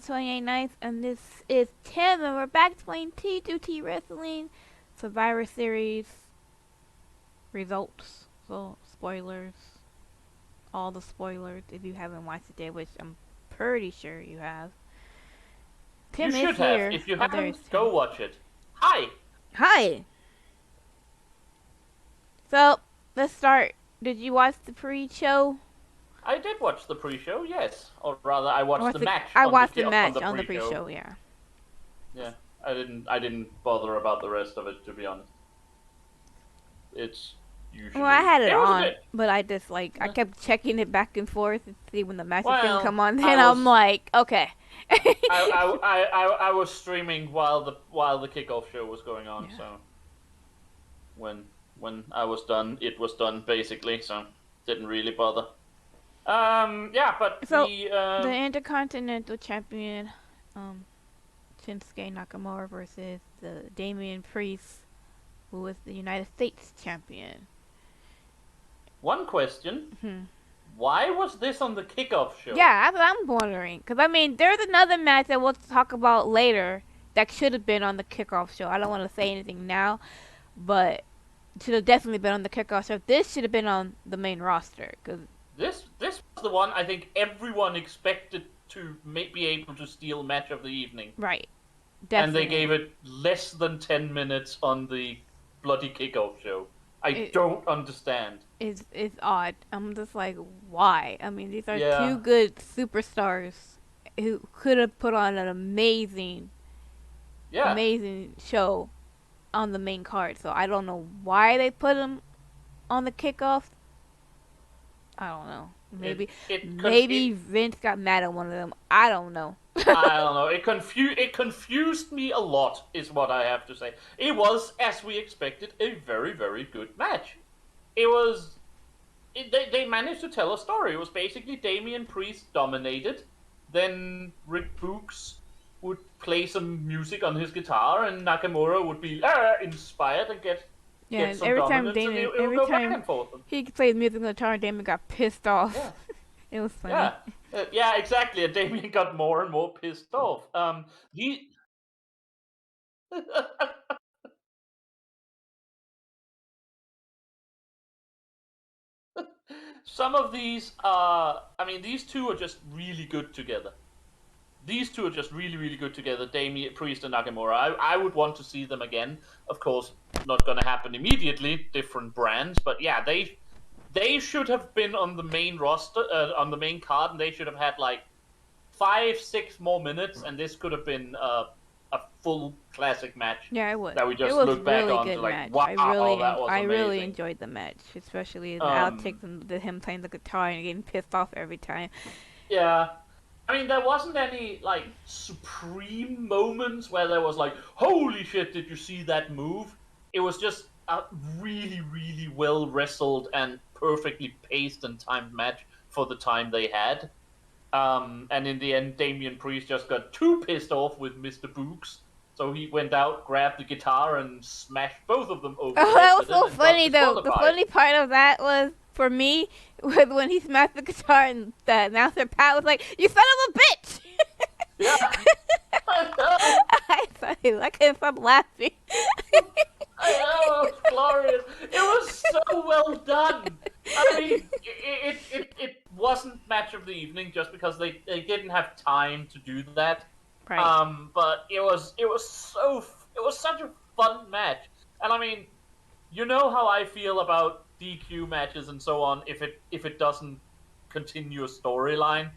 28 nights, and this is Tim, and we're back playing T2T Wrestling Survivor Series results. So, spoilers. All the spoilers if you haven't watched it yet, which I'm pretty sure you have. You Tim is should have. here. If you Oh, there is haven't, Tim. go watch it. Hi! Hi! So, let's start. Did you watch the pre-show? I did watch the pre-show, yes. Or rather, I watched the match I on watched the on match the on the pre-show. pre-show, yeah. Yeah, I didn't bother about the rest of it, to be honest. It's usually... Well, I had it was on, a bit... but I just I kept checking it back and forth to see when the match was gonna come on. Then I'm like, okay. I was streaming while the kickoff show was going on, yeah. So when I was done, it was done basically. So didn't really bother. Yeah, but so the Intercontinental Champion, Shinsuke Nakamura versus the Damian Priest, who is the United States Champion. One question. Why was this on the kickoff show? Yeah, that's what I'm wondering. Because, I mean, there's another match that we'll talk about later that should have been on the kickoff show. I don't want to say anything now, but it should have definitely been on the kickoff show. This should have been on the main roster. Cause this was the one I think everyone expected to be able to steal match of the evening. Right. Definitely. And they gave it less than 10 minutes on the bloody kickoff show. I don't understand. It's odd. I'm just like, why? I mean, these are two good superstars who could have put on an amazing show on the main card. So I don't know why they put them on the kickoff. I don't know. Maybe Vince got mad at one of them. I don't know. I don't know. It confused me a lot, is what I have to say. It was, as we expected, a very, very good match. It was... They managed to tell a story. It was basically Damian Priest dominated. Then Rick Books would play some music on his guitar, and Nakamura would be inspired and get some every time Damian, every time he played music on the guitar, Damian got pissed off. Yeah. It was funny. Yeah, exactly. And Damian got more and more pissed off. Some of these these two are just really good together. These two are just really, really good together, Damian Priest and Nakamura. I would want to see them again. Of course, not going to happen immediately, different brands, but yeah, they should have been on the main roster, on the main card, and they should have had like 5-6 more minutes, and this could have been a full classic match. Yeah, it would. That we just look back on to like, wow, that was amazing. I really enjoyed the match, especially the outtakes and him playing the guitar and getting pissed off every time. Yeah. I mean, there wasn't any, like, supreme moments where there was like, holy shit, did you see that move? It was just a really, really well wrestled and perfectly paced and timed match for the time they had. And in the end, Damian Priest just got too pissed off with Mr. Books. So he went out, grabbed the guitar, and smashed both of them over. Oh, that was so funny, though. The funny part of that was, for me, when he smashed the guitar and the announcer Pat was like, "You son of a bitch!" Yeah. I couldn't stop laughing. I know, it's glorious. It was so well done. I mean, it wasn't match of the evening just because they didn't have time to do that. Right. But it was such a fun match. And I mean, you know how I feel about DQ matches and so on if it doesn't continue a storyline.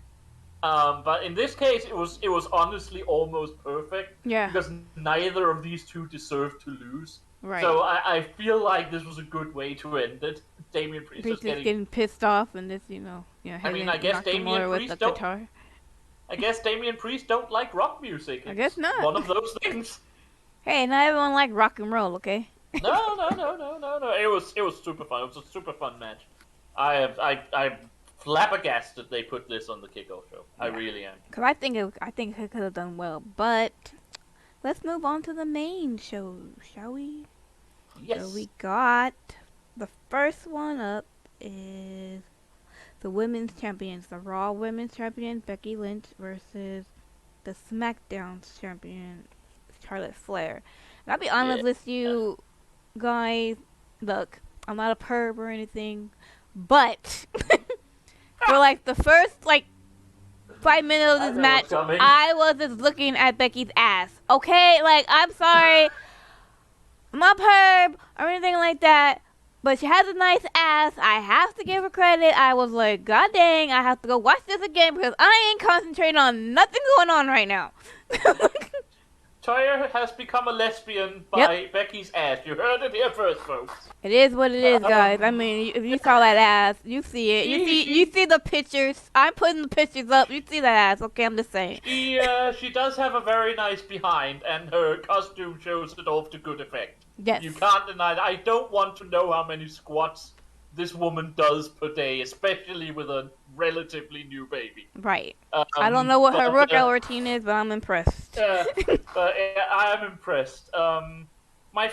But in this case, it was honestly almost perfect. Yeah. Because neither of these two deserved to lose. Right. So I feel like this was a good way to end it. Damian Priest just getting pissed off and this, I mean, I guess Damian Priest guitar. I guess Damian Priest don't like rock music. I guess not. One of those things. Hey, not everyone like rock and roll, okay? No. It was super fun. It was a super fun match. I'm flabbergasted they put this on the kickoff show. Yeah. I really am. Cause I think it could have done well, but let's move on to the main show, shall we? Yes. So we got the first one up is the women's champions, the Raw Women's Champion Becky Lynch versus the SmackDown champion, Charlotte Flair. And I'll be Yeah. honest with you guys. Look, I'm not a perv or anything, but for like the first like 5 minutes of I this know what's match, coming. I was just looking at Becky's ass. Okay, like I'm sorry, I'm not perv or anything like that. But she has a nice ass. I have to give her credit. I was like, God dang, I have to go watch this again because I ain't concentrating on nothing going on right now. Toya has become a lesbian Yep. by Becky's ass. You heard it here first, folks. It is what it is, guys. I Um, mean, if you saw that ass, you see it. You see the pictures. I'm putting the pictures up. You see that ass. Okay, I'm just saying. she does have a very nice behind, and her costume shows it off to good effect. Yes. You can't deny that. I don't want to know how many squats this woman does per day, especially with a relatively new baby. Right. I don't know what her but, workout routine is, but I'm impressed. but I am impressed. My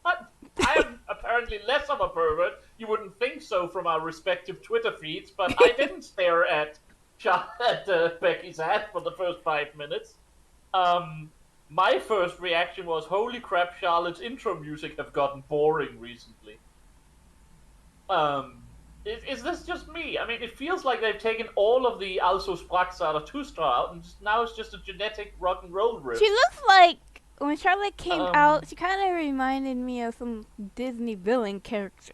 I am apparently less of a pervert. You wouldn't think so from our respective Twitter feeds, but I didn't stare at Becky's ass for the first 5 minutes. My first reaction was, "Holy crap! Charlotte's intro music have gotten boring recently." Is this just me? I mean, it feels like they've taken all of the Also Sprach Zarathustra out, and now it's just a genetic rock and roll riff. She looks like when Charlotte came Um, out. She kind of reminded me of some Disney villain character.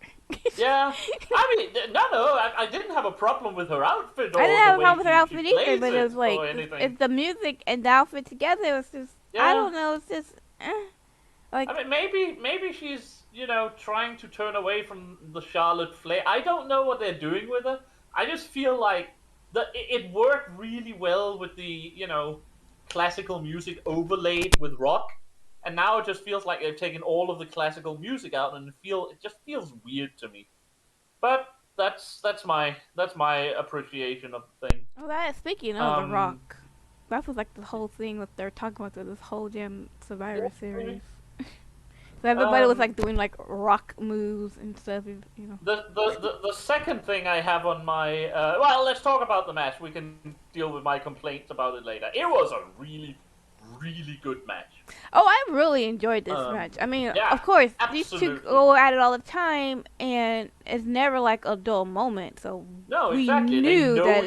Yeah, I mean, I didn't have a problem with her outfit. Or I didn't have a the way problem with her she outfit either, plays but it was like or anything. it's the music and the outfit together. It was just I Yeah. don't know. It's just like I mean, maybe she's trying to turn away from the Charlotte Flair. I don't know what they're doing with her. I just feel like it worked really well with the classical music overlaid with rock, and now it just feels like they've taken all of the classical music out, and it just feels weird to me. But that's my appreciation of the thing. well, that speaking of The Um, Rock, that was like the whole thing that they're talking about through this whole damn Survivor series. So everybody was like doing like rock moves and stuff, you know. The second thing I have on my well, let's talk about the match. We can deal with my complaints about it later. It was a really good match. Oh, I really enjoyed this match. I mean, of course, these two go at it all the time, and it's never like a dull moment. So No, we exactly. knew that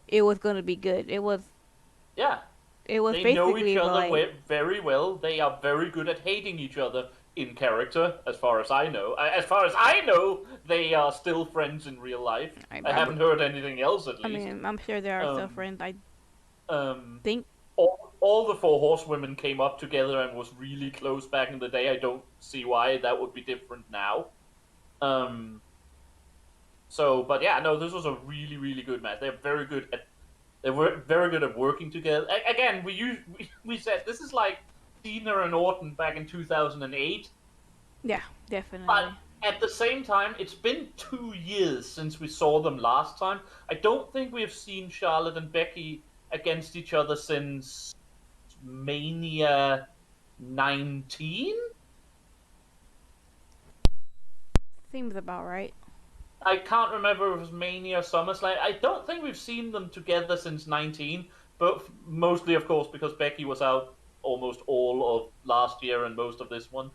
it was going to be good. It was they basically know each other like very well. They are very good at hating each other in character, as far as I know. As far as I know, they are still friends in real life. I haven't heard anything else, at least. I mean, I'm sure there are still friends. I think all the four horsewomen came up together and was really close back in the day. I don't see why that would be different now. But yeah, no, this was a really good match. They were very good at working together. Again, we said this is like Cena and Orton back in 2008. Yeah, definitely. But at the same time, it's been 2 years since we saw them last time. I don't think we have seen Charlotte and Becky against each other since Mania 19. Seems about right. I can't remember if it was Mania or SummerSlam. I don't think we've seen them together since 19, but mostly, of course, because Becky was out almost all of last year and most of this one.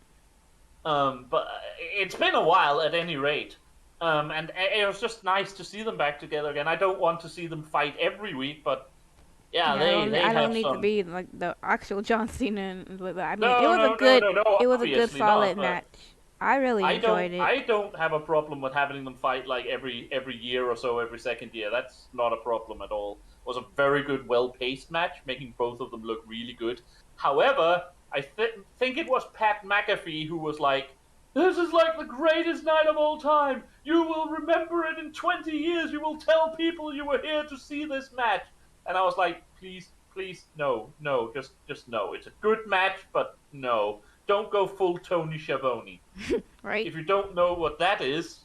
But it's been a while at any rate. And it was just nice to see them back together again. I don't want to see them fight every week, but yeah, I don't need to be like the actual John Cena. I mean, it was a good solid match. I really enjoyed it. I don't have a problem with having them fight like every year or so, every second year. That's not a problem at all. It was a very good, well-paced match, making both of them look really good. However, I think it was Pat McAfee who was like, "This is like the greatest night of all time. You will remember it in 20 years. You will tell people you were here to see this match." And I was like, please, no, just no. It's a good match, but no. Don't go full Tony Schiavone. Right. If you don't know what that is,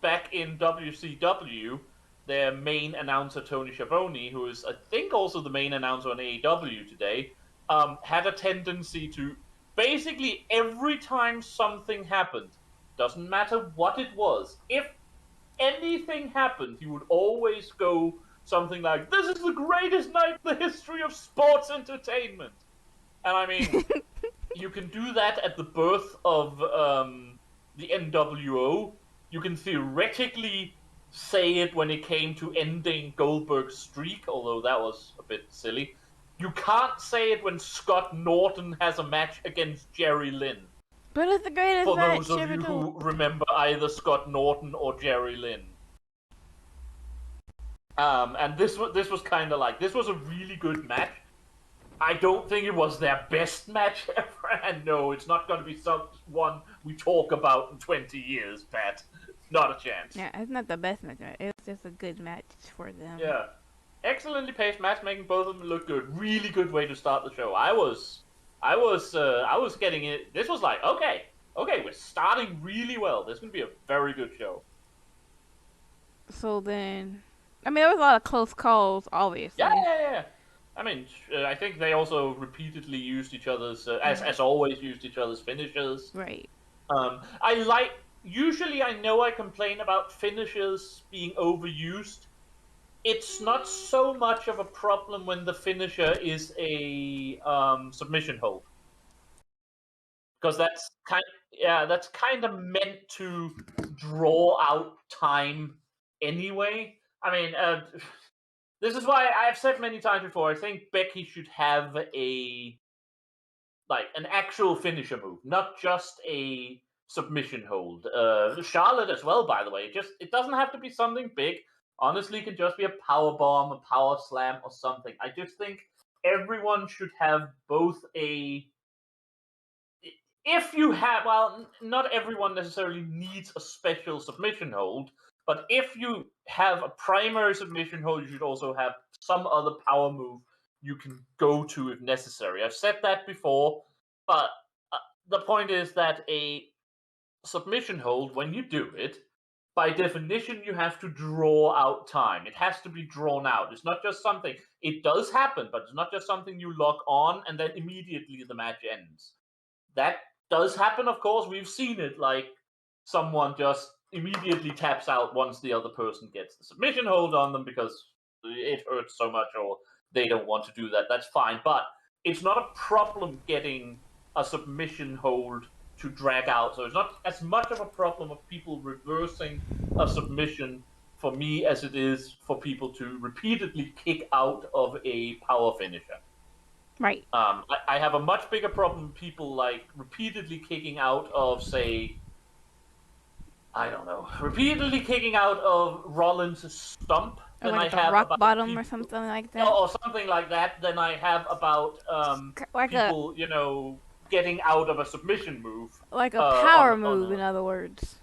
back in WCW, their main announcer, Tony Schiavone, who is, I think, also the main announcer on AEW today, had a tendency to, basically every time something happened, doesn't matter what it was, if anything happened, he would always go something like, "This is the greatest night in the history of sports entertainment." And I mean, you can do that at the birth of the NWO. You can theoretically say it when it came to ending Goldberg's streak, although that was a bit silly. You can't say it when Scott Norton has a match against Jerry Lynn. But it's the greatest For match those of ever you told. who remember either Scott Norton or Jerry Lynn. And this was kind of like, this was a really good match. I don't think it was their best match ever, and no, it's not going to be one we talk about in 20 years, Pat. Not a chance. Yeah, it's not the best match. It's just a good match for them. Yeah. Excellently paced match, making both of them look good. Really good way to start the show. I was getting it. This was like, okay, we're starting really well. This is going to be a very good show. So then, I mean, there was a lot of close calls, obviously. Yeah. I mean, I think they also repeatedly used each other's, as always, used each other's finishers. Right. Usually I know I complain about finishers being overused. It's not so much of a problem when the finisher is a submission hold. Because that's kind of meant to draw out time anyway. I mean, this is why I've said many times before, I think Becky should have an actual finisher move, not just a submission hold. Charlotte as well, by the way. It doesn't have to be something big. Honestly, it can just be a power bomb, a power slam, or something. I just think everyone should have both not everyone necessarily needs a special submission hold, but if you have a primary submission hold, you should also have some other power move you can go to if necessary. I've said that before, but the point is that a submission hold, when you do it, by definition, you have to draw out time. It has to be drawn out. It's not just something. It does happen, but it's not just something you lock on and then immediately the match ends. That does happen, of course. We've seen it, like someone just immediately taps out once the other person gets the submission hold on them because it hurts so much or they don't want to do that. That's fine, but it's not a problem getting a submission hold to drag out. So it's not as much of a problem of people reversing a submission for me as it is for people to repeatedly kick out of a power finisher. Right. I have a much bigger problem with people like repeatedly kicking out of, say, I don't know, repeatedly kicking out of Rollins' stump. Or than like I the have rock about bottom people, or something like that. or something like that than I have about Like people, getting out of a submission move. like a power on move, in other words.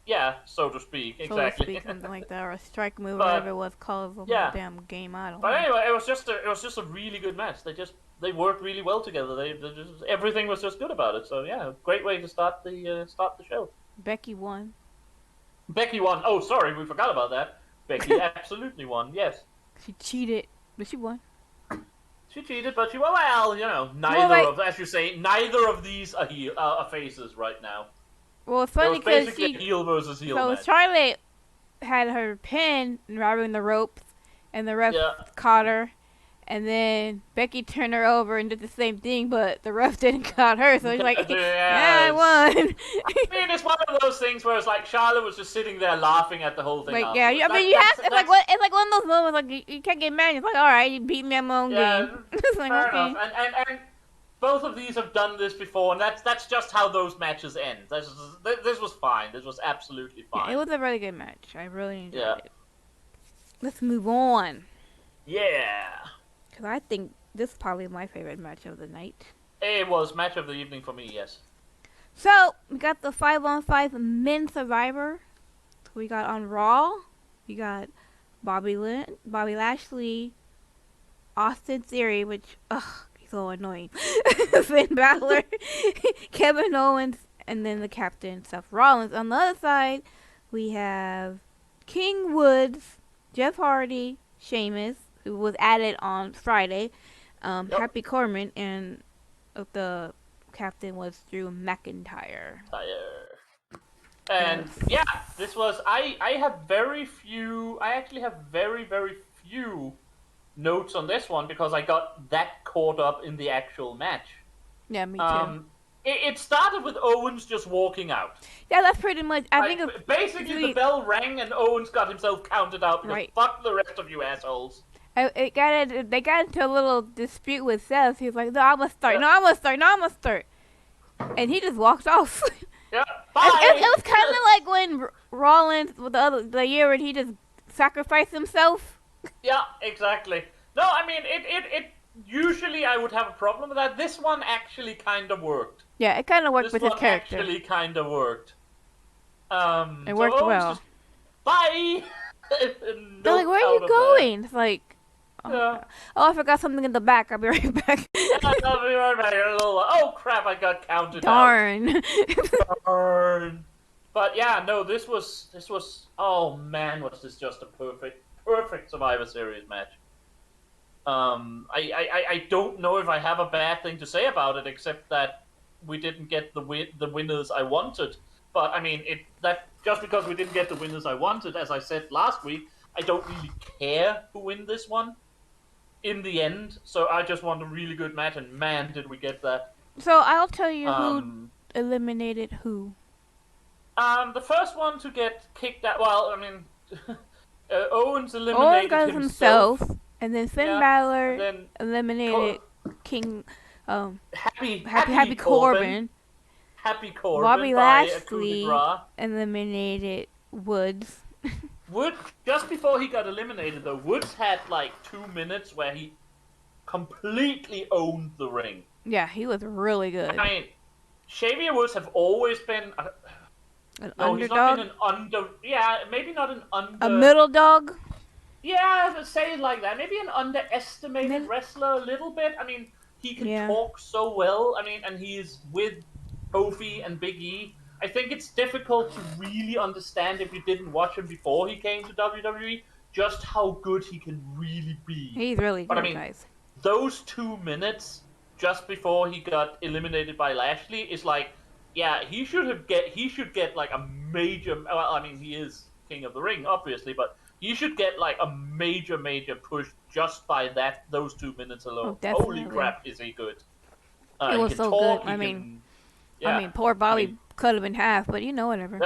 Yeah, so to speak, So exactly. to speak, something like that, or a strike move, or But- whatever it was called the yeah. damn game. I don't But know. anyway, it was just a really good match. They worked really well together. Everything was just good about it. So yeah, great way to start the show. Becky won. Becky won. Oh, sorry, we forgot about that. Becky absolutely won. Yes, She cheated, but she won. she cheated, but she won. Well, as you say, neither of these are faces right now. Well, it's It funny was because basically a heel versus heel so match. Charlotte had her pin grabbing the ropes, and the ref Yeah. caught her, and then Becky turned her over and did the same thing, but the ref didn't caught her, so she's like, yeah, I won. I mean, it's one of those things where it's like Charlotte was just sitting there laughing at the whole thing. Like, yeah, afterwards. I mean, you have. It's like one of those moments. Like you can't get mad. It's like, all right, you beat me at my own game. It's like, fair okay. enough. And both of these have done this before, and that's just how those matches end. This was fine. This was absolutely fine. Yeah, it was a really good match. I really enjoyed Yeah. it. Let's move on, Yeah. because I think this is probably my favorite match of the night. It was match of the evening for me, yes. So we got the 5-on-5 Men Survivor. We got on Raw. We got Bobby Lashley, Austin Theory, which he's so annoying. Finn Balor, Kevin Owens, and then the captain Seth Rollins. On the other side, we have King Woods, Jeff Hardy, Sheamus, who was added on Friday, Happy Corbin, and the captain was Drew McIntyre. And yeah, this was I actually have very few notes on this one because I got that caught up in the actual match. Yeah, me too. It started with Owens just walking out. Yeah, that's pretty much. I think basically the bell rang and Owens got himself counted out because fuck the rest of you assholes. They got into a little dispute with Seth. He was like, "No, I'm gonna start. No, I'm gonna start. No, I'm gonna start," and he just walked off. Yeah, bye. It was kind of like when Rollins with the year when he just sacrificed himself. Yeah, exactly. No, I mean it. Usually I would have a problem with that. This one actually kind of worked. Yeah, it kind of worked with his character. Actually kind of worked. It worked well. Bye. They're like, "Where are you going?" It's like, oh I forgot something in the back. I'll be right back. I'll be right back. Oh crap! I got counted Darn. out. Darn. But yeah, no, this was. Oh man, was this just a perfect Survivor Series match? I don't know if I have a bad thing to say about it, except that we didn't get the winners I wanted. But I mean, that just because we didn't get the winners I wanted, as I said last week, I don't really care who win this one in the end. So I just want a really good match, and man, did we get that. So I'll tell you who eliminated who. The first one to get kicked out. Well, I mean, Owens eliminated himself. And then Finn Balor eliminated King, Happy Corbin. Happy Corbin. Bobby Lashley eliminated Woods. Woods, just before he got eliminated though, Woods had like 2 minutes where he completely owned the ring. Yeah, he was really good. I mean, Xavier Woods have always been an underdog. He's not been maybe not an a middle dog. Yeah, say it like that. Maybe an underestimated wrestler a little bit. I mean, he can talk so well. I mean, and he's with Kofi and Big E. I think it's difficult to really understand if you didn't watch him before he came to WWE, just how good he can really be. He's really good, guys. Those 2 minutes just before he got eliminated by Lashley is like, yeah, he should get like a major. Well, I mean, he is King of the Ring, obviously, but he should get like a major push just by those 2 minutes alone. Oh, holy crap, is he good? He was so good. I mean, poor Bobby cut him in half, but whatever.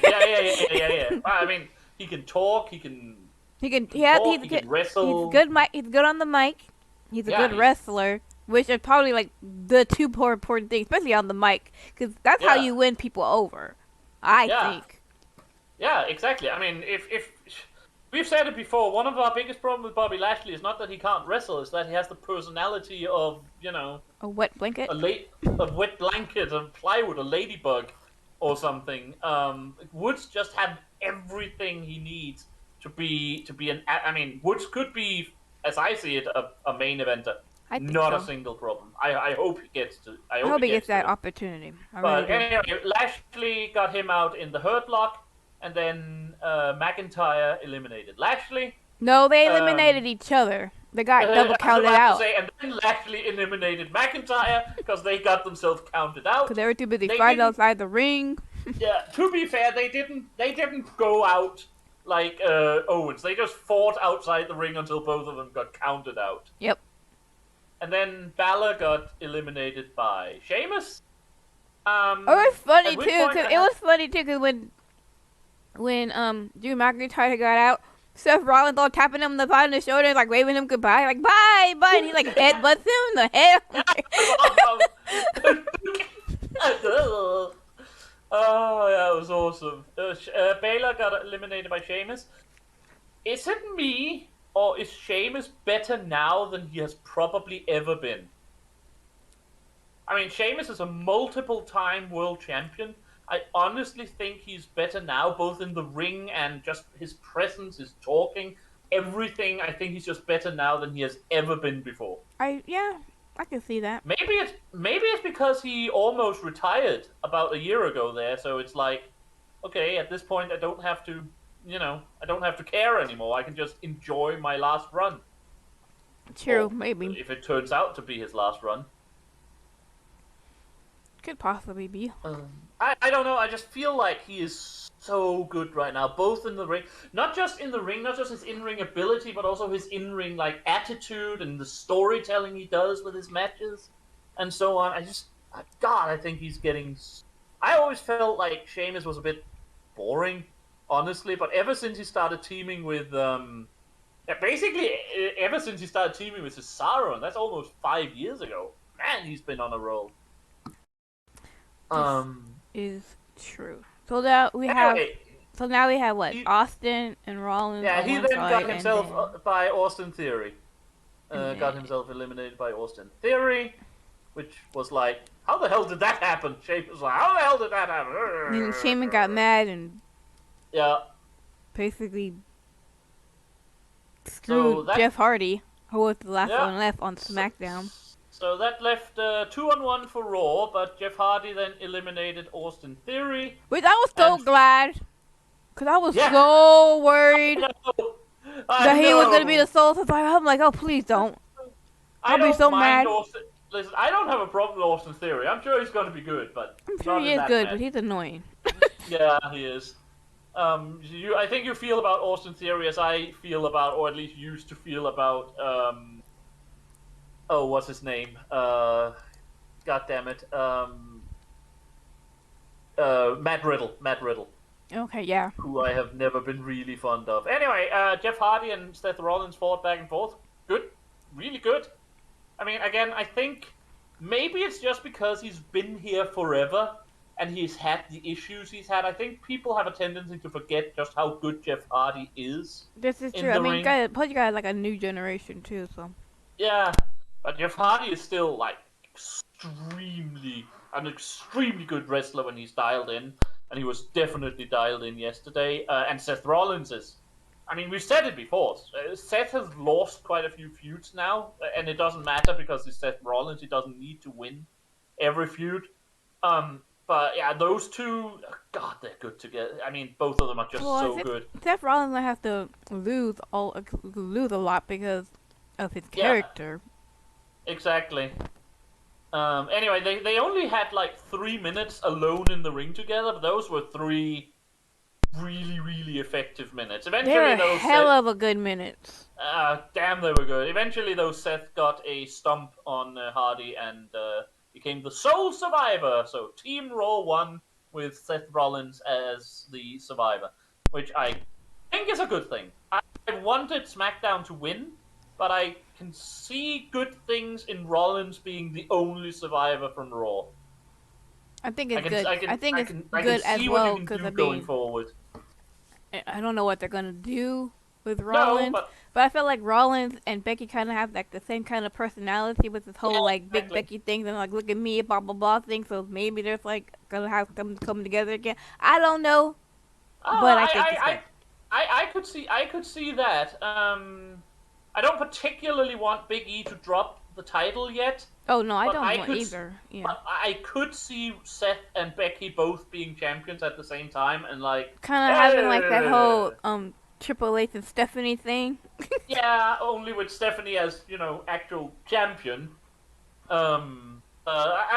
Yeah. I mean, he can talk. He can wrestle. He's good on the mic. He's a good wrestler, which are probably like the two more important things, especially on the mic, because that's how you win people over. I think. Yeah, exactly. I mean, if we've said it before, one of our biggest problems with Bobby Lashley is not that he can't wrestle, it's that he has the personality of, a wet blanket, a wet blanket, a plywood, a ladybug, or something. Woods just had everything he needs to be an. I mean, Woods could be, as I see it, a main eventer. Not a single problem. I hope he gets to. I hope he gets that opportunity. But anyway, Lashley got him out in the Hurt Lock. And then McIntyre eliminated Lashley. No, they eliminated each other. They got double counted out. And then Lashley eliminated McIntyre because they got themselves counted out. Because they were too busy fighting outside the ring. Yeah, to be fair, they didn't go out like Owens. They just fought outside the ring until both of them got counted out. Yep. And then Balor got eliminated by Sheamus. It was funny too, because when Drew McIntyre got out, Seth Rollins all tapping him on the side of the shoulder, like waving him goodbye, like bye, and he like headbutts him in the head. Oh yeah, it was awesome. Balor got eliminated by Sheamus. Is it me, or is Sheamus better now than he has probably ever been? I mean, Sheamus is a multiple-time world champion. I honestly think he's better now, both in the ring and just his presence, his talking, everything. I think he's just better now than he has ever been before. I can see that. Maybe it's because he almost retired about a year ago there, so it's like, okay, at this point I don't have to, I don't have to care anymore. I can just enjoy my last run. True, maybe. If it turns out to be his last run. Could possibly be. I don't know. I just feel like he is so good right now, both in the ring, not just in the ring, not just his in-ring ability, but also his in-ring like attitude and the storytelling he does with his matches, and so on. God, I think he's getting. I always felt like Sheamus was a bit boring, honestly, but ever since he started teaming with, basically ever since he started teaming with Cesaro, and that's almost 5 years ago. Man, he's been on a roll. This is true. So that we have. Anyway, So now we have what? he, Austin and Rollins yeah, on he one then side, got himself and then, by Austin Theory. and Got then himself eliminated by Austin Theory, which was like, how the hell did that happen? Sheamus was like, how the hell did that happen? then Shaman got mad and Yeah. basically So screwed that, Jeff Hardy, who was the last yeah. one left on SmackDown. So that left 2-on-1 for Raw, but Jeff Hardy then eliminated Austin Theory. Which I was so And- glad, because I was Yeah. so worried I that he was know. going to be the Soul Survivor. I'm like, oh, please don't. I I'll be don't so mind mad. Austin. Listen, I don't have a problem with Austin Theory. I'm sure he's going to be good, but I'm sure not he in is that good, match. but he's annoying. Yeah, he is. I think you feel about Austin Theory as I feel about, or at least used to feel about, oh, what's his name? God damn it. Matt Riddle. Matt Riddle, Okay, yeah. who I have never been really fond of. Anyway, Jeff Hardy and Seth Rollins fought back and forth. Good. Really good. I mean, again, I think maybe it's just because he's been here forever and he's had the issues he's had. I think people have a tendency to forget just how good Jeff Hardy is. This is In true. I the mean, ring. plus you got like a new generation too, so. Yeah, but Jeff Hardy is still like an extremely good wrestler when he's dialed in, and he was definitely dialed in yesterday. And Seth Rollins is. I mean, we've said it before. Seth has lost quite a few feuds now, and it doesn't matter because he's Seth Rollins. He doesn't need to win every feud. But yeah, those two, God, they're good together. I mean, both of them are just so good. Seth Rollins might have to lose a lot because of his character. Exactly. Anyway, they only had like 3 minutes alone in the ring together, but those were 3 really, really effective minutes. Eventually, They were those hell of a good minutes. damn, they were good. Eventually, though, Seth got a stump on Hardy and became the sole survivor. So Team Raw won with Seth Rollins as the survivor, which I think is a good thing. I wanted SmackDown to win, but I can see good things in Rollins being the only survivor from Raw. I think it's good. I think it's I good can as see well what you can because do going forward. I don't know what they're gonna do with Rollins, No, but I feel like Rollins and Becky kind of have like the same kind of personality with this whole like big exactly. Becky thing and like look at me blah blah blah thing. So maybe there's like gonna have them come together again. I don't know, but I think it's good. I could see that. I don't particularly want Big E to drop the title yet. Oh no, I but don't I want could either. Yeah. But I could see Seth and Becky both being champions at the same time, and like Kind of having like that whole Triple H and Stephanie thing. yeah, only with Stephanie as actual champion. I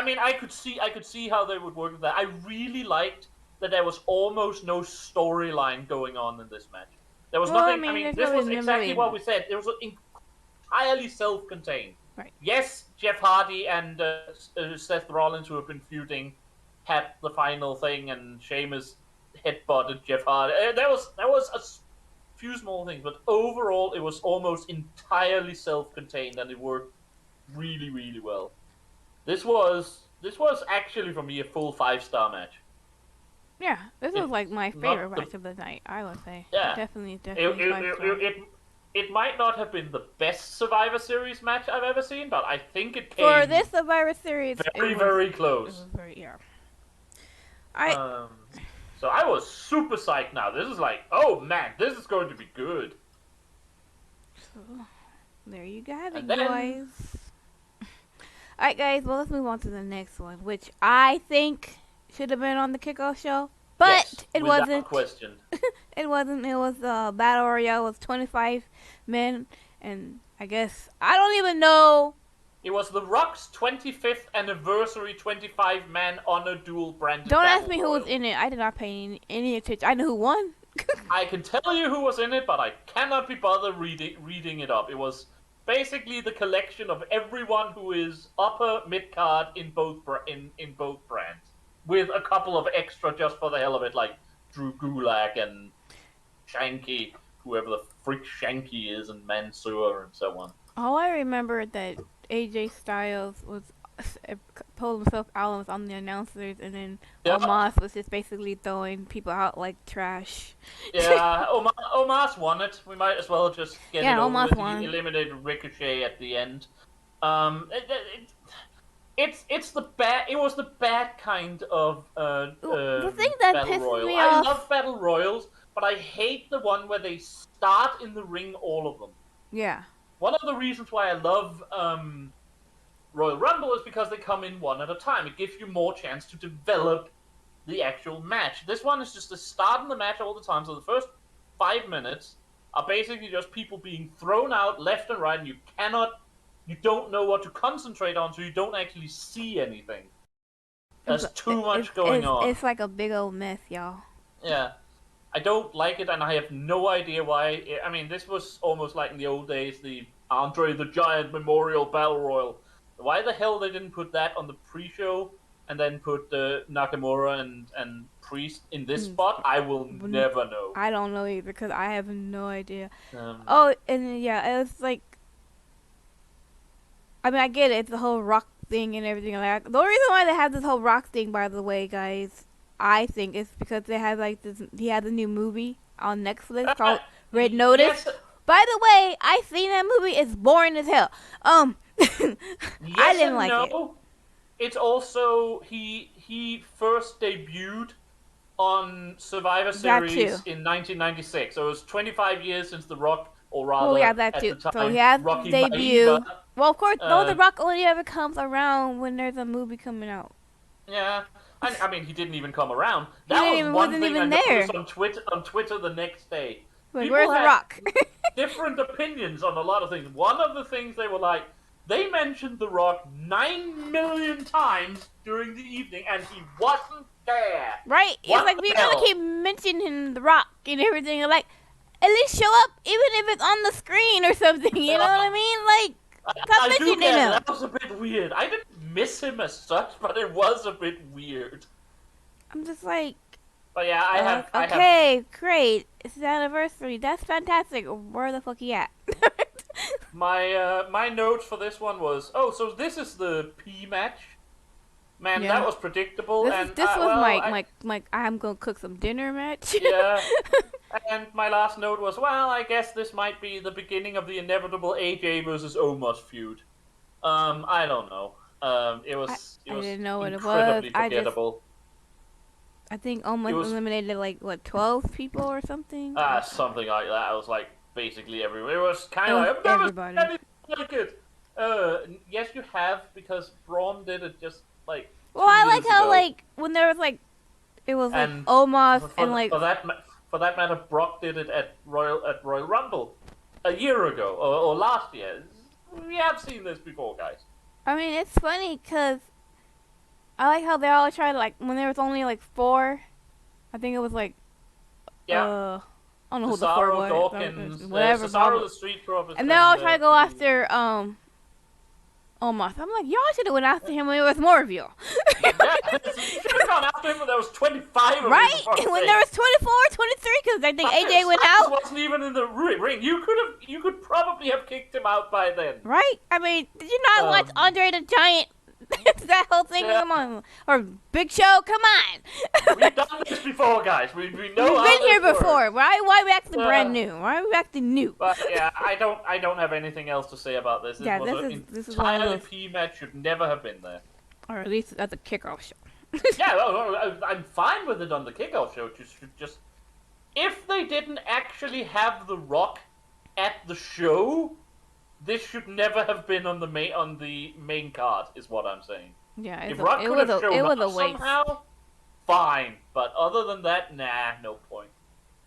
mean, I could see how they would work with that. I really liked that there was almost no storyline going on in this match. There was nothing. I mean, this was exactly what we said. It was entirely self-contained. Right. Yes, Jeff Hardy and Seth Rollins, who have been feuding, had the final thing, and Sheamus headbutted Jeff Hardy. There was a few small things, but overall, it was almost entirely self-contained, and it worked really, really well. This was actually for me a full 5-star match. Yeah, this was like my favorite match of the night. I would say. Yeah, Definitely. It might not have been the best Survivor Series match I've ever seen, but I think it came for this Survivor Series. very close. It was very So I was super psyched. Now this is like, oh man, this is going to be good. So, there you got it, then, guys. Alright, guys. Well, let's move on to the next one, which I think should have been on the kickoff show, but yes, it without wasn't. Question. It wasn't. It was Battle Royale. It was 25 men, and I guess I don't even know It was The Rock's 25th anniversary 25-man honor duel branded Don't battle ask me who was royal. in it. I did not pay any attention. I know who won. I can tell you who was in it, but I cannot be bothered reading it up. It was basically the collection of everyone who is upper mid card in both in both brands, with a couple of extra just for the hell of it, like Drew Gulak and Shanky, whoever the freak Shanky is, and Mansoor and so on. All I remember that AJ Styles was pulled himself out and was on the announcers, and then Yeah, Omos was just basically throwing people out like trash. yeah. Omos won it. We might as well just get Yeah, it over Omos with. won. He eliminated Ricochet at the end. Um, it, it, it's the bad. It was the bad kind of The thing that battle pisses royal. me I off. love battle royals, but I hate the one where they start in the ring, all of them. Yeah. One of the reasons why I love Royal Rumble is because they come in one at a time. It gives you more chance to develop the actual match. This one is just the start of the match all the time. So the first 5 minutes are basically just people being thrown out left and right, and you don't know what to concentrate on, so you don't actually see anything. There's too much going on. It's like a big old mess, y'all. Yeah. I don't like it, and I have no idea why. I mean, this was almost like in the old days, the Andre the Giant Memorial Battle Royal. Why the hell they didn't put that on the pre-show and then put Nakamura and Priest in this spot, I will never know. I don't know either because I have no idea. Um, Oh, and yeah, it was like. I mean, I get it. It's the whole rock thing and everything like that. The only reason why they have this whole rock thing, by the way, guys, I think is because they have like this. He has a new movie on Netflix called Red Notice. Yes, By the way, I seen that movie. It's boring as hell. yes I didn't and like no. it. It's also he first debuted on Survivor That Series too. in 1996. So it was 25 years since The Rock, or rather, Oh yeah, that at too. the time, So he has Rocky debut. Maivia. Well, of course, no, The Uh, Rock only ever comes around when there's a movie coming out. Yeah, I mean, he didn't even come around. He That didn't was even- one wasn't thing even I there. noticed on Twitter the next day. Like, People where's The had Rock? different opinions on a lot of things. One of the things they were like, they mentioned The Rock 9 million times during the evening, and he wasn't there. Right? It's What like the we're hell? gonna keep mentioning The Rock and everything. And like, at least show up, even if it's on the screen or something. You know what I mean? Like, stop I do mentioning get it. him. That was a bit weird. I didn't miss him as such, but it was a bit weird. I'm just like, But yeah, I have. okay, great. It's his anniversary. That's fantastic. Where the fuck he at? My notes for this one was, oh, so this is the P match. Man, Yeah. that was predictable. This and was well, my I'm gonna cook some dinner match. Yeah. And my last note was, well, I guess this might be the beginning of the inevitable AJ versus Omos feud. I don't know. It was I didn't know what it was. incredibly I just- forgettable. I think almost It was- eliminated like what 12 people or something. Something like that. I was like basically everywhere. It was kind It of was like, I've never everybody. seen anything like it. Yes, you have, because Braun did it just like. Well, 2 I like years how ago. like when there was like it was like And Omos for, and like for that matter, Brock did it at Royal Rumble a year ago or last year. We have seen this before, guys. I mean it's funny because I like how they all tried to, like when there was only like 4. I think it was like Yeah. I don't know who the 4 Cesaro, was. Dawkins, Whatever. Cesaro the Street Profits. And they all try to go after Omos. I'm like, y'all should have went after him when there was more of you. Yeah, you should have gone after him when there was 25 of you. Right? for fuck's When sake. there was 24, 23, because I think AJ went Styles out. wasn't even in the ring. You could probably have kicked him out by then. Right? I mean, did you not watch Um, Andre the Giant? That whole thing? Yeah. Come on. Or Big Show? Come on. We've done this before, guys. We know We've how been here this works. before. Why are we acting Yeah. brand new? Why are we acting new? But yeah, I don't have anything else to say about this. Yeah, was this is one of entirely those- P match should never have been there. Or at least that's a kickoff show. Yeah, well, I'm fine with it on the kickoff show. Just if they didn't actually have The Rock at the show, this should never have been on the main card. Is what I'm saying. Yeah, If it Rock was, could have shown it was up a waste. somehow, fine. But other than that, nah, no point.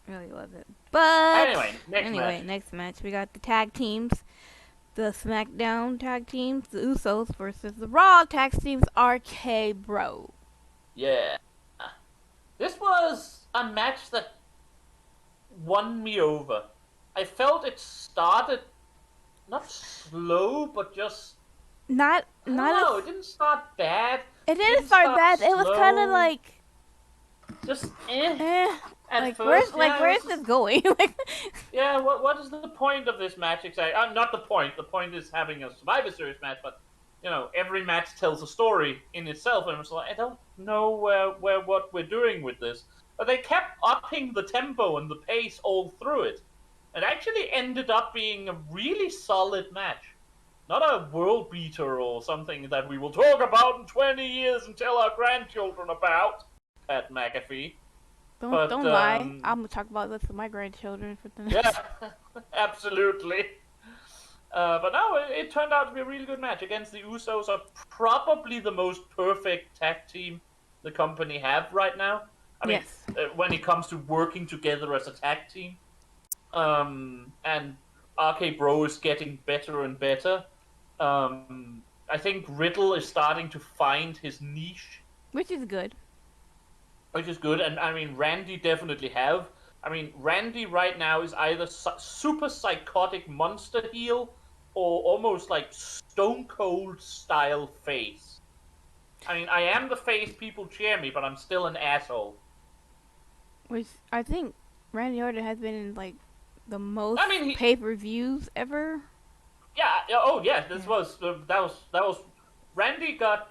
Really wasn't. But Anyway, next match. next match we got the tag teams. The SmackDown tag teams, the Usos versus the Raw tag teams, RK Bro. Yeah. This was a match that won me over. I felt it started not slow, but just Not I don't not know. as It didn't start bad. it It didn't didn't start start bad. It was kind of slow. like Just eh, At first, yeah, it where's was this just going? Like, yeah. What is the point of this match exactly? Not the point. The point is having a Survivor Series match, but every match tells a story in itself, and it's like I don't know where what we're doing with this. But they kept upping the tempo and the pace all through it. It actually ended up being a really solid match. Not a world beater or something that we will talk about in 20 years and tell our grandchildren about, Pat McAfee. But, don't lie. I'm gonna talk about this with my grandchildren for the yeah, next. absolutely. But no, it turned out to be a really good match against the Usos, are probably the most perfect tag team the company have right now. I mean, Yes. when it comes to working together as a tag team. And RK Bro is getting better and better. I think Riddle is starting to find his niche, Which is good. which is good. And I mean, Randy definitely have. I mean, Randy right now is either super psychotic monster heel or almost like Stone Cold style face. I mean, I am the face, people cheer me, but I'm still an asshole. Which I think Randy Orton has been in like the most I mean, pay-per-views ever. yeah. Oh, yeah. Yeah. That was. Randy got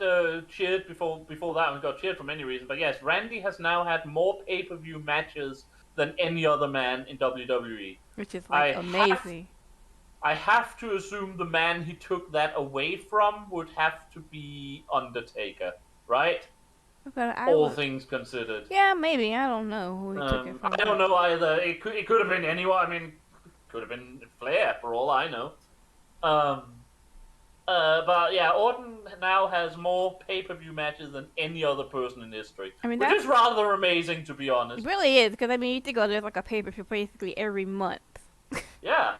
cheered before that one got cheered for many reasons, but yes, Randy has now had more pay-per-view matches than any other man in WWE. Which is like I have amazing. I have to assume the man he took that away from would have to be Undertaker, right? Okay, All things considered. yeah, maybe. I don't know who he took it from. I don't know either. It could have been anyone. I mean, it could have been Flair for all I know. Um, but yeah, Orton now has more pay-per-view matches than any other person in history, I mean, which that's is rather amazing, to be it honest. really is because I mean, you think there's like a pay-per-view basically every month, Yeah,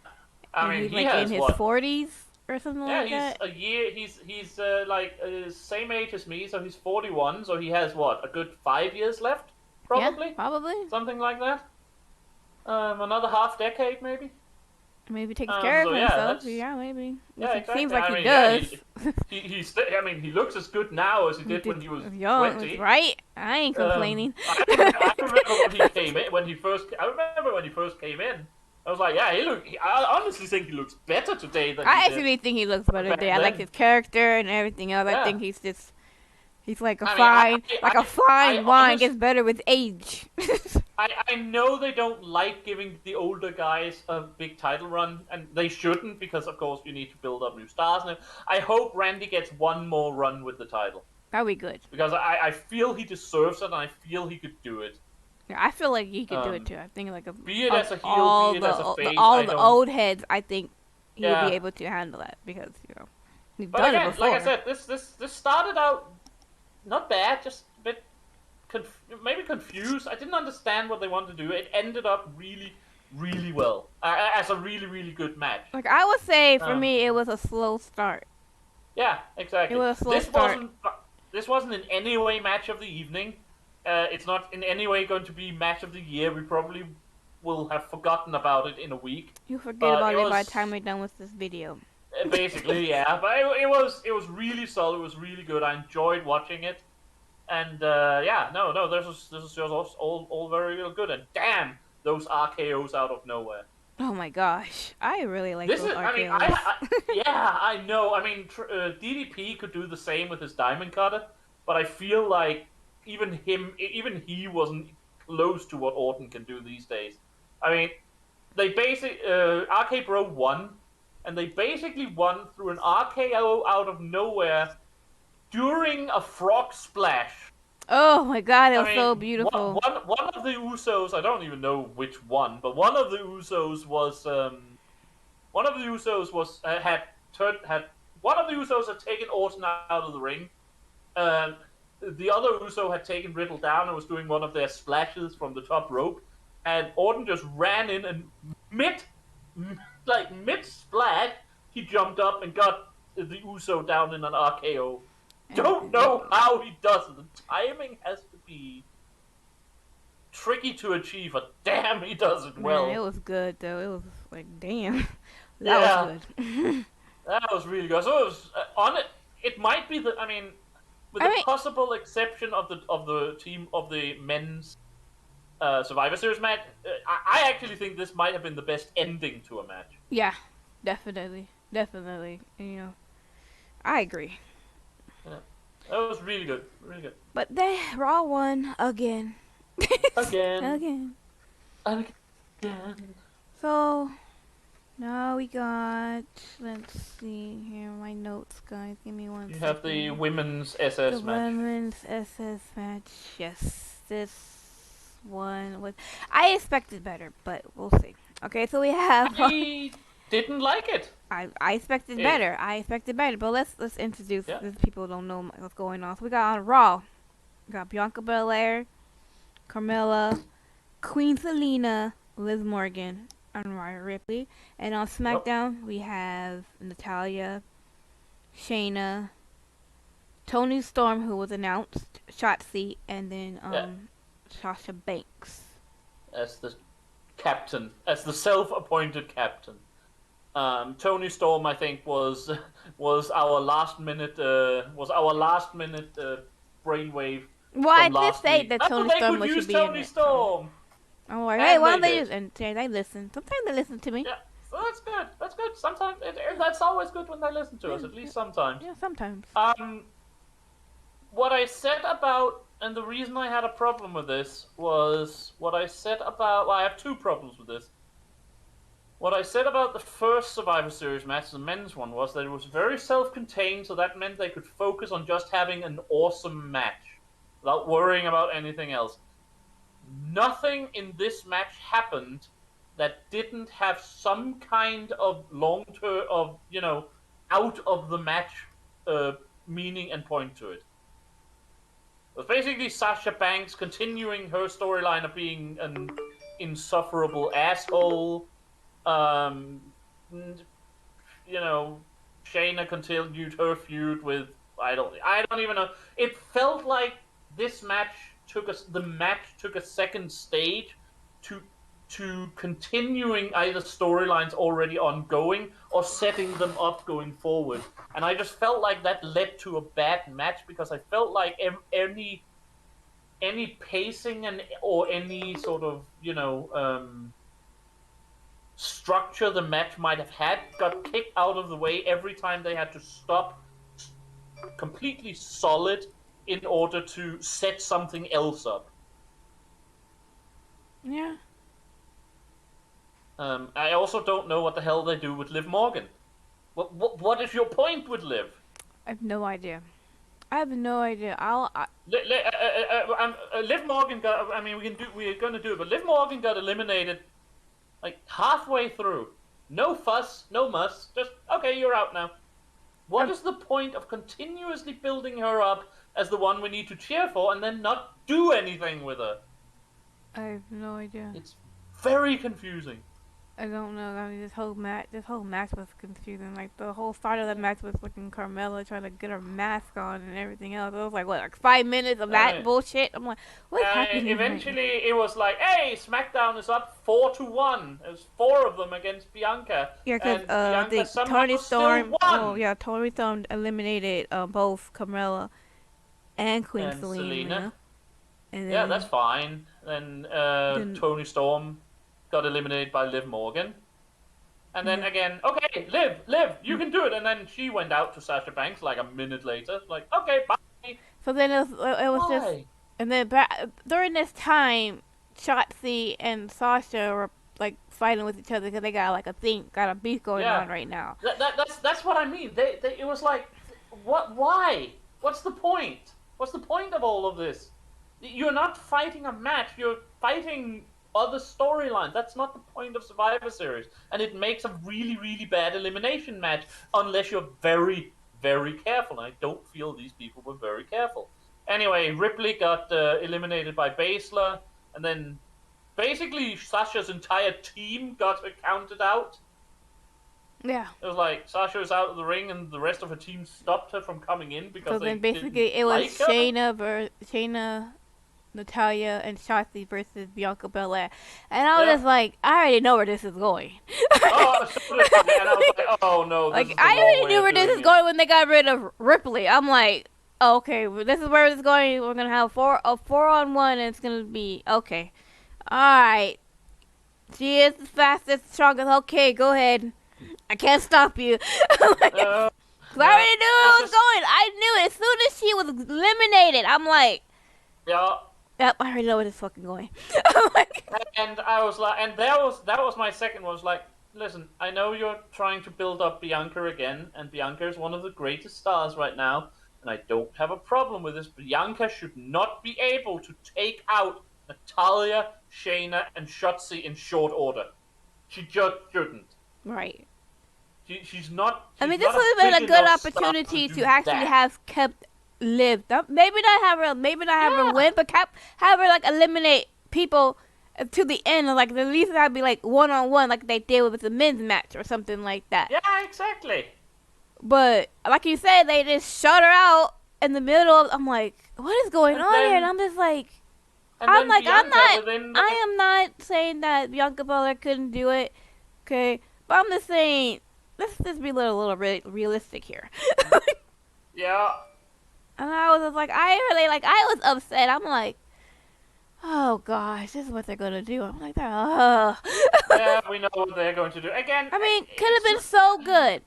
I and mean, he's he like in has his what? 40s or something Yeah, like he's that. a year. He's like same age as me, so he's 41. So he has what, a good 5 years left, Yeah, probably probably. something like that. Another half decade, maybe. Maybe takes care of So yeah, himself. that's Yeah, maybe. Which yeah, it seems exactly. like I he mean, yeah, does. I mean, he looks as good now as he He did did when he was young, 20. right? I ain't complaining. I remember when he came in. I remember when he first came in. I was like, yeah, I honestly think he looks better today than he I did actually think he looks better back today. I like then. his character and everything else. I Yeah. think he's like a I mean, a I fine wine honestly gets better with age. I know they don't like giving the older guys a big title run, and they shouldn't because, of course, you need to build up new stars. Now, I hope Randy gets one more run with the title That'd be good. because I feel he deserves it, and I feel he could do it. Yeah, I feel like he could do it Um, too. I think like be it of as a heel, all be it as a face, all I the don't. old heads, I think he would be Yeah, able to handle that because he's but done it again, like I before. said, this started out not bad, just a bit maybe confused. I didn't understand what they wanted to do. It ended up really, really well as a really, really good match. Like I would say, for Um, me, it was a slow start. Yeah, It exactly. was a slow This start. wasn't this wasn't in any way match of the evening. It's not in any way going to be match of the year. We probably will have forgotten about it in a week. You forget But about it it by was the time we're done with this video. basically yeah. But it was really solid. It was really good. I enjoyed watching it. And yeah, no, this was just all very real good. And damn, those RKO's out of nowhere. Oh my gosh, I really like This those is, I mean, RKO's. yeah, I know. I mean, DDP could do the same with his diamond cutter, but I feel like even he wasn't close to what Orton can do these days. I mean, they basically RK Bro won, and they basically won through an RKO out of nowhere during a frog splash. Oh my god, it I was so mean, beautiful. one of the Usos, I don't even know which one, but one of the Usos was one of the Usos had taken Orton out of the ring. The other Uso had taken Riddle down and was doing one of their splashes from the top rope, and Orton just ran in and mid splash he jumped up and got the Uso down in an RKO. And Don't know how he does it. The timing has to be tricky to achieve, but damn, he does it well. Man, it was good though. It was like, damn, that Yeah, was good. that was really good. So it was on it. It might be the. I mean, with I the mean, possible exception of the team of the men's Survivor Series match, I actually think this might have been the best ending to a match. yeah, definitely, definitely. You know, I agree. Yeah, that was really good, really good. But they Raw won again. Again, Again. and again. So now we got. Let's see here, my notes, guys. Give me one You second. have the women's The SS match. women's SS match. Yes, this one was. I expected better, but we'll see. Okay, so we have. I didn't like it. I expected It- better. I expected better, but let's introduce Yeah. these people who don't know what's going on. So we got on Raw. We got Bianca Belair, Carmella, Queen Selena, Liv Morgan, and Rhea Ripley. And on SmackDown we have Natalya, Shayna, Tony Storm, who was announced, Shotzi, and then Sasha Banks. As the captain, as the self-appointed captain. Tony Storm, I think, was our last minute brainwave. Well, I From did last say week. that Oh, Tony they Storm could should use be in Tony it. So. Storm. I'm like, And hey, why don't they they did. just and they listen? Sometimes they listen to me. Yeah, so that's good. That's good. Sometimes that's always good when they listen to us. At least sometimes. Yeah, sometimes. What I said about, and the reason I had a problem with this was what I said about. Well, I have two problems with this. What I said about the first Survivor Series match, the men's one, was that it was very self-contained, so that meant they could focus on just having an awesome match without worrying about anything else. Nothing in this match happened that didn't have some kind of long-term, of, out of the match meaning and point to it. It was basically Sasha Banks continuing her storyline of being an insufferable asshole. Shayna continued her feud with I don't even know. It felt like this match took a second stage to continuing either storylines already ongoing or setting them up going forward. And I just felt like that led to a bad match because I felt like any pacing or any sort of structure the match might have had got kicked out of the way every time they had to stop completely solid in order to set something else up. Yeah. I also don't know what the hell they do with Liv Morgan. What is your point with Liv? I have no idea. I have no idea. Liv Morgan got. I mean, we're gonna do it, but Liv Morgan got eliminated like halfway through. No fuss, no muss. Just okay, you're out now. What is the point of continuously building her up as the one we need to cheer for and then not do anything with her? I have no idea. It's very confusing. I don't know. I mean, this whole match was confusing. Like the whole start of the match was looking Carmella trying to get her mask on and everything else. It was like what, like 5 minutes of that bullshit. I'm like, what's happening? Eventually, it was like, hey, SmackDown is up 4-1. There's 4 of them against Bianca. Yeah, because Tony Storm. Oh yeah, Tony Storm eliminated both Carmella and Queen Selena. And then, that's fine. Then Tony Storm got eliminated by Liv Morgan. And then again, okay, Liv, you can do it. And then she went out to Sasha Banks like a minute later. Like, okay, bye. So then it was just... And then during this time, Shotzi and Sasha were like fighting with each other because they got like a beef going on right now. That's what I mean. It was like, what? Why? What's the point? What's the point of all of this? You're not fighting a match. You're fighting other storylines. That's not the point of Survivor Series. And it makes a really, really bad elimination match unless you're very, very careful. And I don't feel these people were very careful. Anyway, Ripley got eliminated by Baszler, and then basically Sasha's entire team got counted out. Yeah. It was like Sasha was out of the ring, and the rest of her team stopped her from coming in So because then they didn't basically it was like her. Shayna, Natalia, and Shotzi versus Bianca Belair, and I was Yeah. just like, I already know where this is going. Oh, so did I, and I was like, oh no, this Like is the I wrong already way knew of where this doing is it. going when they got rid of Ripley. I'm like, oh, okay, well, this is where it's going. We're gonna have a 4-on-1, and it's gonna be okay. All right, she is the fastest, strongest. Okay, go ahead. I can't stop you. Uh, Cause I yeah, already knew where it's it was just going. I knew it as soon as she was eliminated. I'm like, yeah. yep, I already know where this is fucking going. I'm like, And I was like, and that was my second one. Was like, listen, I know you're trying to build up Bianca again, and Bianca is one of the greatest stars right now, and I don't have a problem with this. Bianca should not be able to take out Natalia, Shayna, and Shotzi in short order. She just shouldn't. right. She's not. I She's mean, this not a would have big been a good enough star to opportunity to do actually that. have kept Liv. Maybe not have her Yeah. win, but have her like eliminate people to the end. Like at least that'd be like 1-on-1, like they did with the men's match or something like that. Yeah, exactly. But like you said, they just shut her out in the middle. I'm like, what is going And on here? And then I'm just like, and then Bianca within like, I am not saying that Bianca Belair couldn't do it. Okay, but I'm just saying, let's just be a little realistic here. yeah. And I was just like, I was upset. I'm like, oh gosh, this is what they're gonna do. I'm like, oh. Yeah, we know what they're going to do. Again, I mean, could have it's been so good.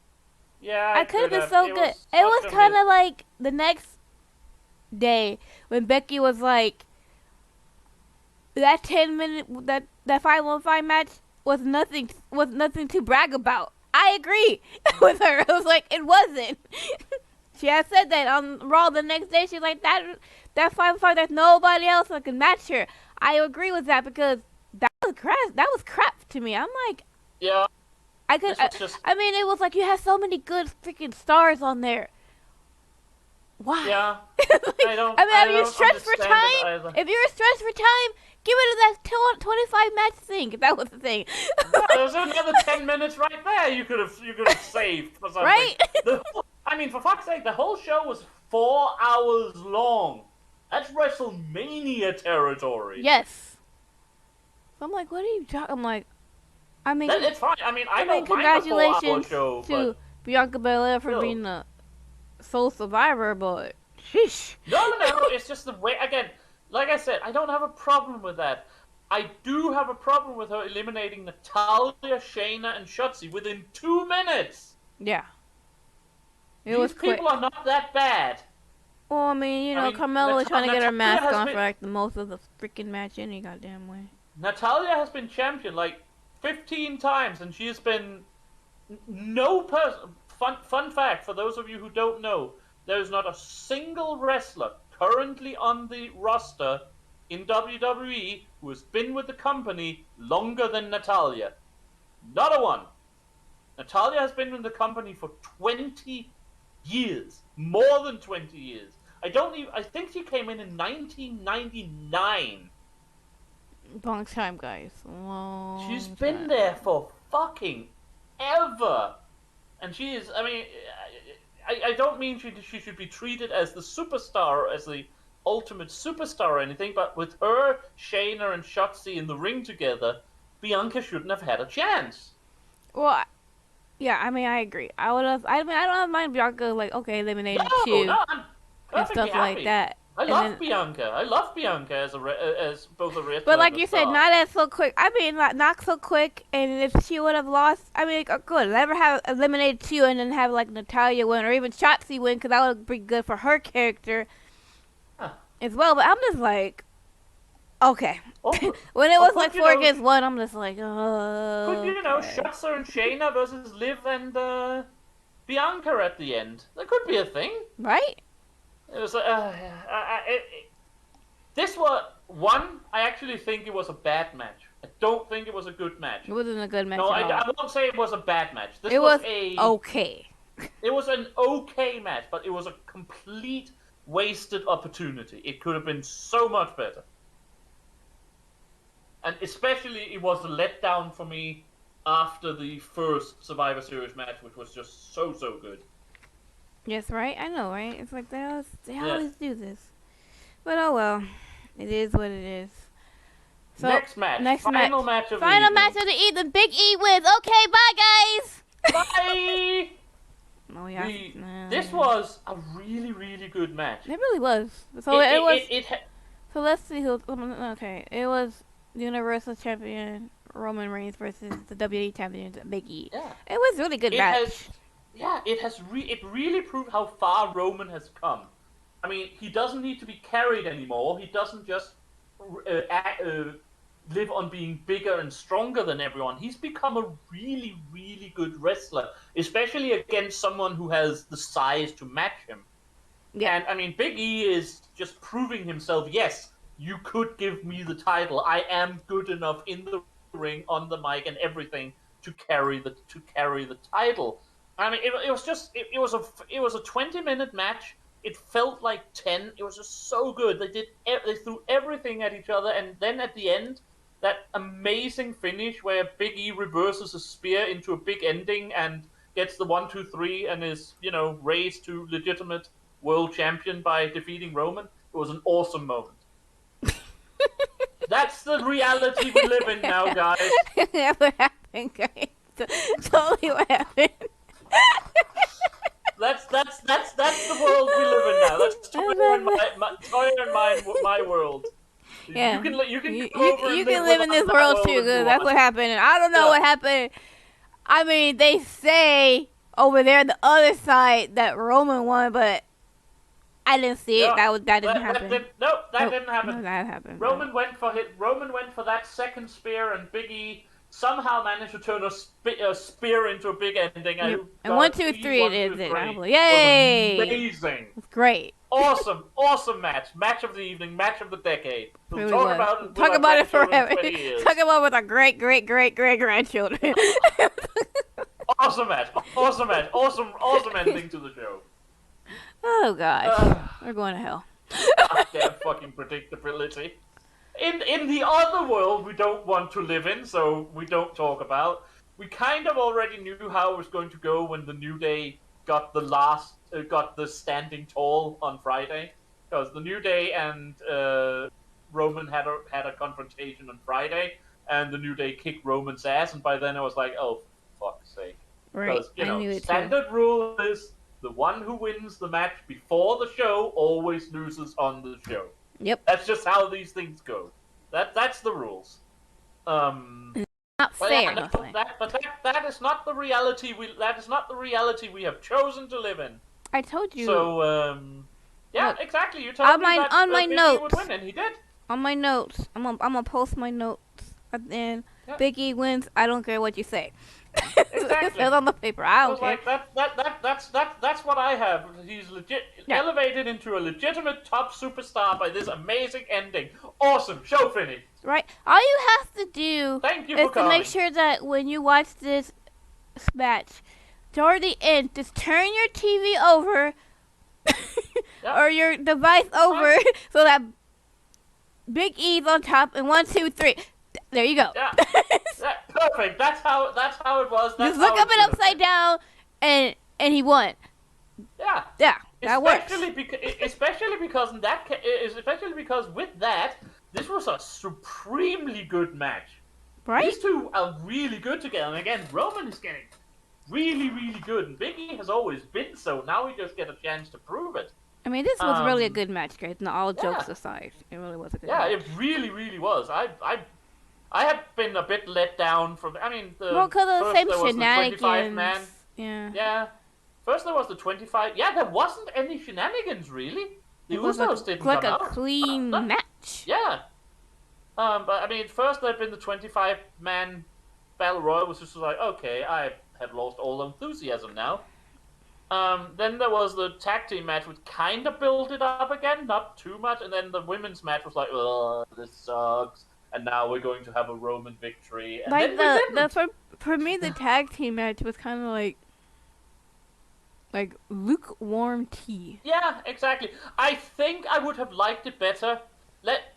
yeah, I it could have been have. so It good. was It was such a kind miss. of like the next day when Becky was like, that 10-minute that 5-on-5 match was nothing to brag about. I agree with her. It was like it wasn't. She had said that on Raw the next day. She's like that 5-on-5. There's nobody else that can match her. I agree with that because that was crap. That was crap to me. I'm like, Yeah, I could. this was just I mean, it was like you had so many good freaking stars on there. Why? yeah. Like, I don't. I mean, I are you don't stressed for understand it time? either. If you're stressed for time, give it to that 25 match thing. If that was the thing, Yeah, there's another 10 minutes right there. You could have saved for something. right? I mean, for fuck's sake, the whole show was 4 hours long. That's WrestleMania territory. Yes. So I'm like, what are you talking? I'm like, I mean, It's fine. I mean, I I mean, don't mind a 4 hour congratulations show, to but Bianca Belair for still. being a sole survivor, but sheesh. No, it's just the way. Again, like I said, I don't have a problem with that. I do have a problem with her eliminating Natalia, Shayna, and Shotzi within 2 minutes. Yeah. It These was quick. people are not that bad. Well, I mean, you know, I mean, Carmella was trying to get her Natalia mask has on been- for like the most of the freaking match any goddamn way. Natalia has been champion like 15 times, and she has been no person. Fun fact for those of you who don't know, there is not a single wrestler currently on the roster in WWE who has been with the company longer than Natalia. Not a one. Natalia has been with the company for 20 years, more than 20 years. I think she came in 1999. Long time, guys. Long She's been time. there for fucking ever. And she is, I mean, I don't mean she should be treated as the superstar, as the ultimate superstar or anything, but with her, Shayna, and Shotzi in the ring together, Bianca shouldn't have had a chance. Well, yeah, I mean, I agree. I would have. I mean, I don't have mind Bianca like okay, eliminated No, two no, I'm and perfectly stuff happy. like that. I And love then- Bianca. I love Bianca as both a wrestler. But like and a you said, star. not as so quick. I mean, not so quick. And if she would have lost, I mean, good. Let her have eliminated two, and then have like Natalia win, or even Shotzi win, because that would be good for her character Huh. as well. But I'm just like, okay. Or, When it or was like put, you 4 know, against 1, I'm just like, oh. put, you know, Shotzi and Shayna versus Liv and Bianca at the end. That could be a thing. Right? It was this was one. I actually think it was a bad match. I don't think it was a good match. It wasn't a good match No, at all. I won't say it was a bad match. This It was a okay. It was an okay match, but it was a complete wasted opportunity. It could have been so much better. And especially, it was a letdown for me after the first Survivor Series match, which was just so good. Yes, right. I know, right? It's like they Yeah. always do this. But oh well, it is what it is. So Next match, next match, final match of the final match evening. of the evening. Big E wins. Okay, bye guys. Bye. Oh yeah. This was a really good match. It really was. So it was. It So let's see who. Okay, it was Universal Champion Roman Reigns versus the WWE Champion Big E. yeah. It was a really good match. It really proved how far Roman has come. I mean, he doesn't need to be carried anymore. He doesn't just live on being bigger and stronger than everyone. He's become a really good wrestler, especially against someone who has the size to match him. Yeah. And I mean, Big E is just proving himself. Yes, you could give me the title. I am good enough in the ring, on the mic, and everything to carry the title. I mean, it was just it was a 20-minute match. It felt like 10. It was just so good. They threw everything at each other, and then at the end, that amazing finish where Big E reverses a spear into a big ending and gets the 1-2-3 and is raised to legitimate world champion by defeating Roman. It was an awesome moment. That's the reality we live in now, guys. That's what happened, guys. Totally what happened. That's the world we live in now. That's Toya and my world. Yeah. You can live in this world too, because that's what happened. And I don't know what happened. I mean, they say over there on the other side that Roman won, but I didn't see it. That didn't happen. That didn't happen. No, that happened. Roman went for that second spear, and Big E somehow managed to turn a spear into a big ending. Yep. And 1-2-3 it is it. Yay! Amazing. It's great. Awesome match. Match of the evening. Match of the decade. We'll really talk about it. Talk about it forever. Talk about with our great grandchildren. Awesome match. Awesome ending to the show. Oh gosh, we're going to hell. Goddamn fucking predictability. In the other world we don't want to live in, so we don't talk about. We kind of already knew how it was going to go when the New Day got the standing tall on Friday, because the New Day and Roman had a confrontation on Friday, and the New Day kicked Roman's ass, and by then I was like, oh, for fuck's sake. Right. Because standard rule is the one who wins the match before the show always loses on the show. Yep. That's just how these things go. That's the rules. Not fair. That is not the reality we have chosen to live in. I told you. So yeah, look, exactly. You told me that on my Big E notes would win, and he did. On my notes, I'm gonna post my notes, and Big E wins. I don't care what you say. Exactly. It's on the paper. I don't care. Like that's what I have. He's elevated into a legitimate top superstar by this amazing ending. Awesome show finish. Right. All you have to do is to make sure that when you watch this match, toward the end, just turn your TV over or your device over so that Big E's on top and 1, 2, 3. There you go. Yeah. Perfect. That's how it was. Just look up and upside down, and he won. Yeah. Yeah. That works. Especially because with that, this was a supremely good match. Right. These two are really good together. And again, Roman is getting really good, and Big E has always been so. Now we just get a chance to prove it. I mean, this was really a good match, guys. And all jokes aside, it really was a good match. Yeah, it really was. I had been a bit let down from. I mean, because of the same shenanigans. Yeah. First there was the 25. Yeah, there wasn't any shenanigans really. The Usos didn't like come a out. clean match. Yeah. But I mean, first there'd been the 25-man battle royal, which was like, okay, I have lost all enthusiasm now. Then there was the tag team match, which kind of built it up again, not too much, and then the women's match was like, oh, this sucks. And now we're going to have a Roman victory. And like then for me, the tag team match was kind of like lukewarm tea. Yeah, exactly. I think I would have liked it better.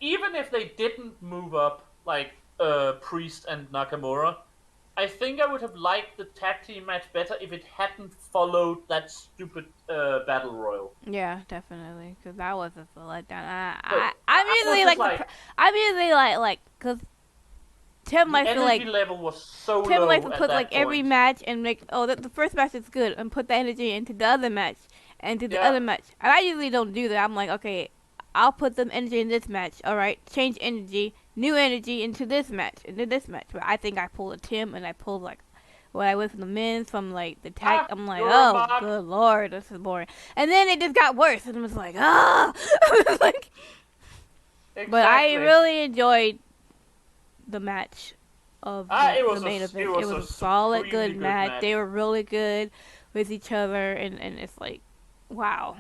Even if they didn't move up like Priest and Nakamura, I think I would have liked the tag team match better if it hadn't followed that stupid battle royal. Yeah, definitely, because that was just a letdown. But I'm I was usually just like like, I'm usually because Tim the likes to energy level was so Tim likes low to at put like that every point. match and make the first match is good and put the energy into the other match and to the Yeah. other match. And I usually don't do that. I'm like, okay, I'll put some energy in this match. All right, change energy, new energy into this match, into this match. But I think I pulled a Tim and I pulled like when I went from the men's from like the tag. I'm like, Your oh remark. good lord, this is boring. And then it just got worse, and it was like, ah, like. But I Exactly. really enjoyed the match of the main It event. It was was a a solid, supremely good good match. They match. were really good with each other, and it's like, wow.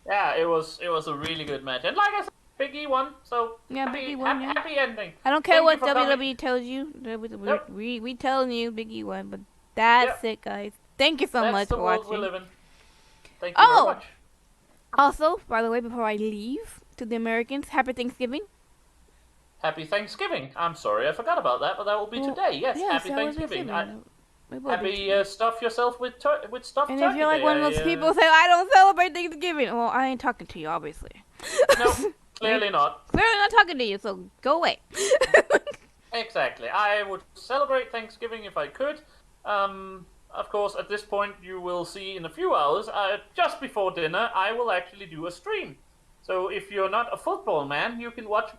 Yeah, it was a really good match. And like I said, Big E won, so Yeah, Biggie won. Yeah, happy ending. I don't care Thank you what for coming. WWE tells you. Yep. We telling you Biggie won, but that's Yep. it, guys. Thank you so That's much the for world we watching. live in. Thank you very Oh, much. also, by the way, before I leave to the Americans, happy Thanksgiving. Happy Thanksgiving. I'm sorry I forgot about that, but that will be Well, today. Yes, yes, happy that was Thanksgiving. Thanksgiving. It will be Happy today. stuff yourself with stuffed And if turkey you're like day. one of those people who say I don't celebrate Thanksgiving, well, I ain't talking to you, obviously. Nope, I ain't clearly not. clearly not talking to you, so go away. Exactly. I would celebrate Thanksgiving if I could. Of course, at this point, you will see in a few hours, just before dinner, I will actually do a stream. So if you're not a football man, you can watch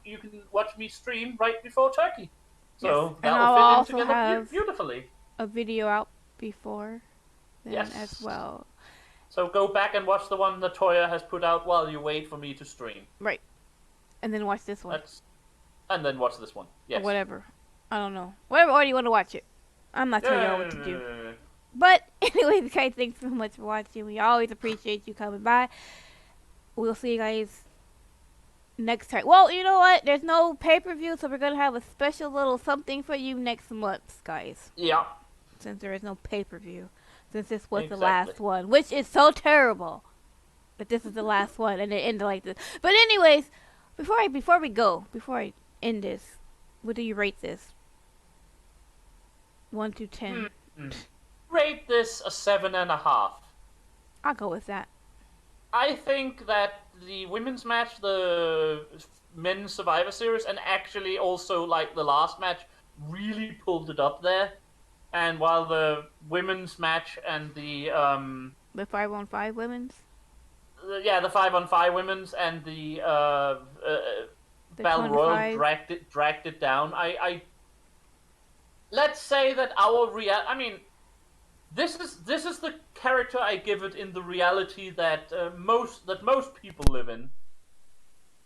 me stream right before Turkey. Yes, So and that will I'll fit in also together have beautifully. a video out before then as Yes. well. So go back and watch the one that Toya has put out while you wait for me to stream. Right, and then watch this one That's and then watch this one. or Yes. whatever. I don't know. Whatever order you want to watch it. I'm not telling y'all what to do. But anyways, guys, thanks so much for watching. We always appreciate you coming by. We'll see you guys next time. Well, you know what? There's no pay-per-view, so we're gonna have a special little something for you next month, guys. Yeah. Since there is no pay-per-view, since this was the Exactly. last one, which is so terrible. But this is the last one, and it ended like this. But anyways, before I end this, what do you rate this? 1 to 10. Rate this a 7.5. I'll go with that. I think that the women's match, the men's Survivor Series, and actually also like the last match, really pulled it up there. And while the women's match and the The 5-on-5 women's, the 5-on-5 women's and the the Battle Royal 25. dragged it down. I let's say that our I mean, this is the character I give it in the reality that most people live in.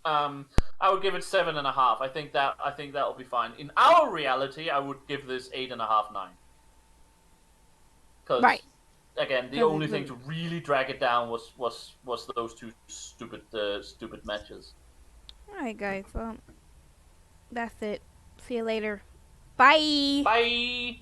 I would give it 7.5. I think that will be fine. In our reality, I would give this 8.5, 9. Because Right. again, the 'Cause only it's thing to really drag it down was those two stupid matches. Alright, guys. Well, that's it. See you later. Bye. Bye.